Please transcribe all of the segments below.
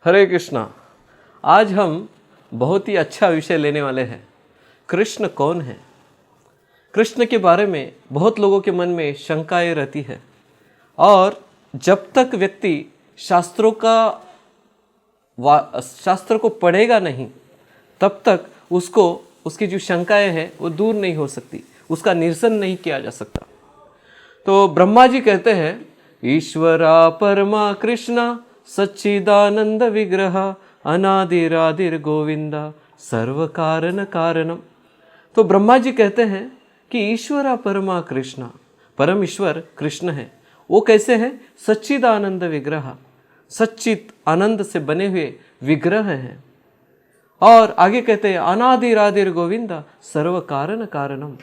हरे कृष्णा। आज हम बहुत ही अच्छा विषय लेने वाले हैं। कृष्ण कौन है? कृष्ण के बारे में बहुत लोगों के मन में शंकाएं रहती है और जब तक व्यक्ति शास्त्रों शास्त्र को पढ़ेगा नहीं तब तक उसकी जो शंकाएं हैं वो दूर नहीं हो सकती, उसका निरसन नहीं किया जा सकता। तो ब्रह्मा जी कहते हैं, ईश्वरा परमा कृष्णा सच्चिदानंद विग्रह अनादिरादिर गोविंदा सर्व कारण कारणम। तो ब्रह्मा जी कहते हैं कि ईश्वरा परमा कृष्णा, परम ईश्वर कृष्ण है। वो कैसे है? सच्चिदानंद विग्रह, सच्चित आनंद से बने हुए विग्रह है। और आगे कहते हैं अनादिरादिर गोविंदा सर्व कारण कारणम।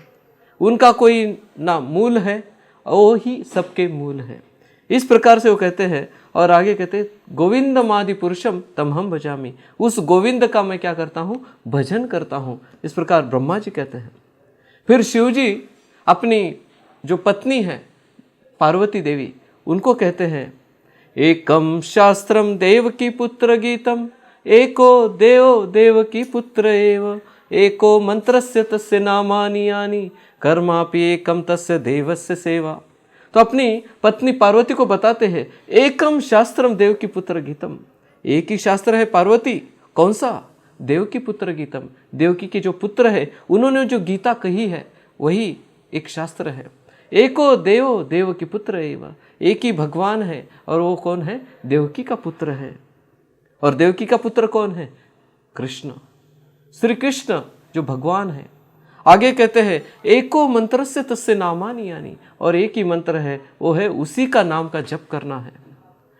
उनका कोई ना मूल है, वो ही सबके मूल है। इस प्रकार से वो कहते हैं। और आगे कहते हैं गोविंदमादि पुरुषम तमहम भजामि। उस गोविंद का मैं क्या करता हूँ? भजन करता हूँ। इस प्रकार ब्रह्मा जी कहते हैं। फिर शिव जी अपनी जो पत्नी है पार्वती देवी, उनको कहते हैं, एकम शास्त्रम देवकी पुत्र गीतम एको देव देवकी पुत्र एव एको मंत्रस्य तस्य नामानि यानि कर्मापि एकम तस्य देवस्य सेवा। तो अपनी पत्नी पार्वती को बताते हैं, एकम शास्त्रम देवकी पुत्र गीतम। एक ही शास्त्र है पार्वती। कौन सा? देवकी पुत्र गीतम। देवकी के जो पुत्र है उन्होंने जो गीता कही है वही एक शास्त्र है। एको देव देवकी पुत्र एव। एक ही भगवान है और वो कौन है? देवकी का पुत्र है। और देवकी का पुत्र कौन है? कृष्ण, श्री कृष्ण जो भगवान है। आगे कहते हैं एको मंत्र से तस्य नामानि यानि। और एक ही मंत्र है, वो है उसी का नाम का जप करना है।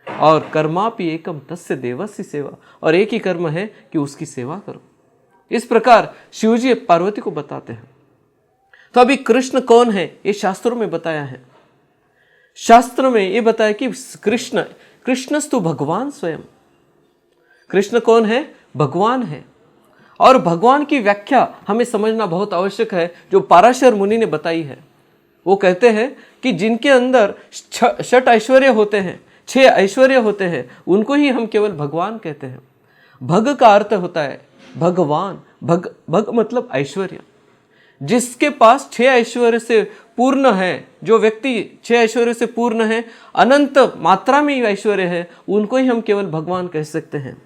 और कर्मापि एकम तस्य देवस्य सेवा। और एक ही कर्म है कि उसकी सेवा करो। इस प्रकार शिवजी पार्वती को बताते हैं। तो अभी कृष्ण कौन है ये शास्त्रों में बताया है। शास्त्र में ये बताया कि कृष्णस्तु भगवान स्वयं। कृष्ण कौन है? भगवान है। और भगवान की व्याख्या हमें समझना बहुत आवश्यक है, जो पाराशर मुनि ने बताई है। वो कहते हैं कि जिनके अंदर 6 ऐश्वर्य होते हैं, 6 ऐश्वर्य होते हैं, उनको ही हम केवल भगवान कहते हैं। भग का अर्थ होता है भगवान। भग मतलब ऐश्वर्य। जिसके पास 6 ऐश्वर्य से पूर्ण है, जो व्यक्ति 6 ऐश्वर्य से पूर्ण है, अनंत मात्रा में ऐश्वर्य है, उनको ही हम केवल भगवान कह सकते हैं।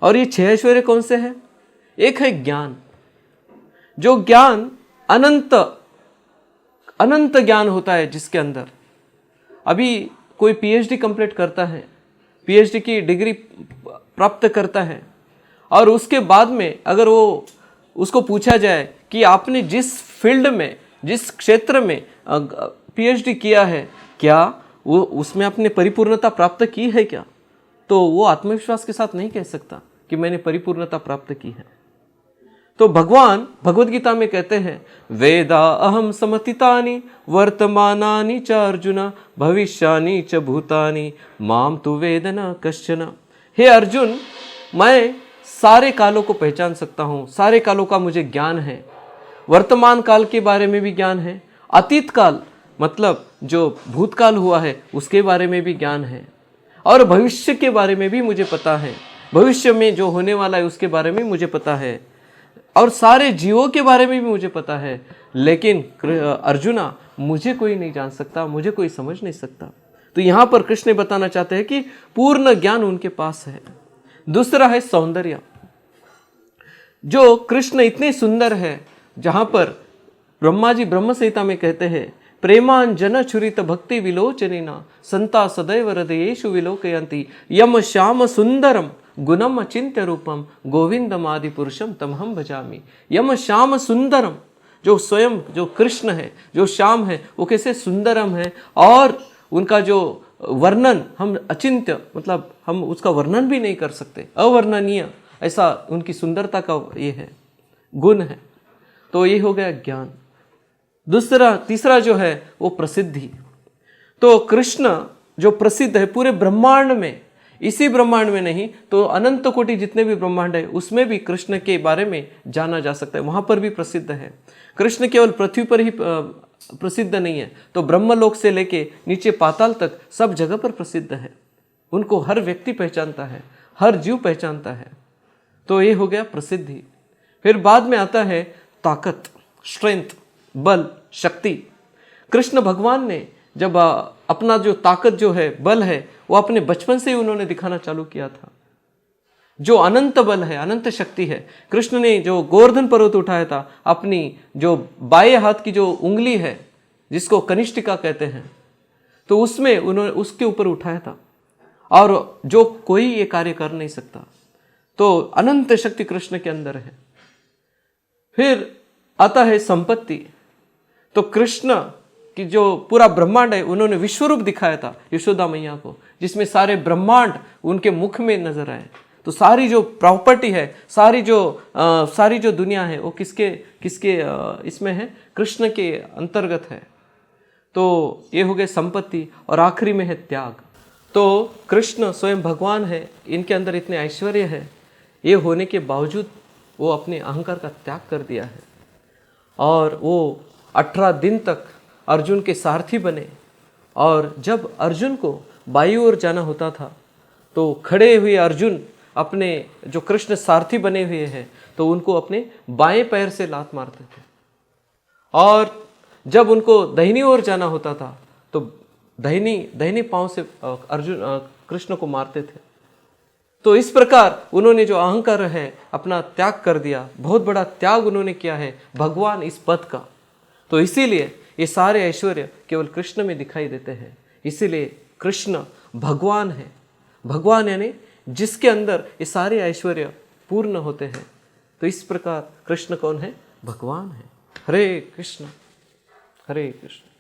और ये 6 ऐश्वर्य कौन से हैं? एक है ज्ञान। जो ज्ञान अनंत ज्ञान होता है जिसके अंदर। अभी कोई पीएचडी कंप्लीट करता है, पीएचडी की डिग्री प्राप्त करता है, और उसके बाद में अगर वो उसको पूछा जाए कि आपने जिस फील्ड में, जिस क्षेत्र में पीएचडी किया है, क्या वो उसमें आपने परिपूर्णता प्राप्त की है क्या? तो वो आत्मविश्वास के साथ नहीं कह सकता कि मैंने परिपूर्णता प्राप्त की है। तो भगवान भगवद गीता में कहते हैं, वेदा अहम समतितानि वर्तमानानि च अर्जुन भविष्यानि च भूतानि माम तु वेद न कश्चन। हे अर्जुन, मैं सारे कालों को पहचान सकता हूँ, सारे कालों का मुझे ज्ञान है। वर्तमान काल के बारे में भी ज्ञान है, अतीत काल मतलब जो भूतकाल हुआ है उसके बारे में भी ज्ञान है, और भविष्य के बारे में भी मुझे पता है। भविष्य में जो होने वाला है उसके बारे में मुझे पता है, और सारे जीवों के बारे में भी मुझे पता है। लेकिन अर्जुना, मुझे कोई नहीं जान सकता, मुझे कोई समझ नहीं सकता। तो यहाँ पर कृष्ण बताना चाहते हैं कि पूर्ण ज्ञान उनके पास है। दूसरा है सौंदर्य। जो कृष्ण इतने सुंदर है, जहाँ पर ब्रह्मा जी ब्रह्म संहिता में कहते हैं, प्रेमांजन छुरित भक्ति विलोचनिना संता सदैव हृदयेषु विलोकयन्ति यम श्याम सुंदरम गुणम अचिंत्य रूपम गोविंदमादि पुरुषम तमहम भजामि। यम श्याम सुंदरम, जो स्वयं जो कृष्ण है, जो श्याम है, वो कैसे सुंदरम है, और उनका जो वर्णन हम अचिंत्य मतलब हम उसका वर्णन भी नहीं कर सकते, अवर्णनीय, ऐसा उनकी सुंदरता का ये है, गुण है। तो ये हो गया ज्ञान। तीसरा जो है वो प्रसिद्धि। तो कृष्ण जो प्रसिद्ध है पूरे ब्रह्मांड में, इसी ब्रह्मांड में नहीं तो अनंत कोटि जितने भी ब्रह्मांड है उसमें भी कृष्ण के बारे में जाना जा सकता है, वहां पर भी प्रसिद्ध है। कृष्ण केवल पृथ्वी पर ही प्रसिद्ध नहीं है, तो ब्रह्मलोक से लेके नीचे पाताल तक सब जगह पर प्रसिद्ध है। उनको हर व्यक्ति पहचानता है। हर जीव पहचानता है। तो ये हो गया प्रसिद्धि। फिर बाद में आता है ताकत, स्ट्रेंथ, बल, शक्ति। कृष्ण भगवान ने जब अपना जो ताकत जो है, बल है, वो अपने बचपन से ही उन्होंने दिखाना चालू किया था। जो अनंत बल है, अनंत शक्ति है। कृष्ण ने जो गोवर्धन पर्वत उठाया था, अपनी जो बाएं हाथ की जो उंगली है जिसको कनिष्ठिका कहते हैं, तो उसमें उन्होंने उसके ऊपर उठाया था, और जो कोई ये कार्य कर नहीं सकता। तो अनंत शक्ति कृष्ण के अंदर है। फिर आता है संपत्ति। तो कृष्ण की जो पूरा ब्रह्मांड है, उन्होंने विश्वरूप दिखाया था यशोदा मैया को, जिसमें सारे ब्रह्मांड उनके मुख में नजर आए। तो सारी जो प्रॉपर्टी है, सारी जो दुनिया है, वो किसके किसके इसमें है? कृष्ण के अंतर्गत है। तो ये हो गए संपत्ति। और आखिरी में है त्याग। तो कृष्ण स्वयं भगवान है, इनके अंदर इतने ऐश्वर्य है, ये होने के बावजूद वो अपने अहंकार का त्याग कर दिया है, और वो 18 दिन तक अर्जुन के सारथी बने। और जब अर्जुन को बाई ओर जाना होता था, तो खड़े हुए अर्जुन अपने जो कृष्ण सारथी बने हुए हैं, तो उनको अपने बाएं पैर से लात मारते थे। और जब उनको दाहिनी ओर जाना होता था, तो दाहिनी पांव से अर्जुन कृष्ण को मारते थे। तो इस प्रकार उन्होंने जो अहंकार है अपना त्याग कर दिया। बहुत बड़ा त्याग उन्होंने किया है भगवान इस पद का। तो इसीलिए ये सारे ऐश्वर्य केवल कृष्ण में दिखाई देते हैं। इसीलिए कृष्ण भगवान है। भगवान यानी जिसके अंदर ये सारे ऐश्वर्य पूर्ण होते हैं। तो इस प्रकार कृष्ण कौन है? भगवान है। हरे कृष्ण, हरे कृष्ण।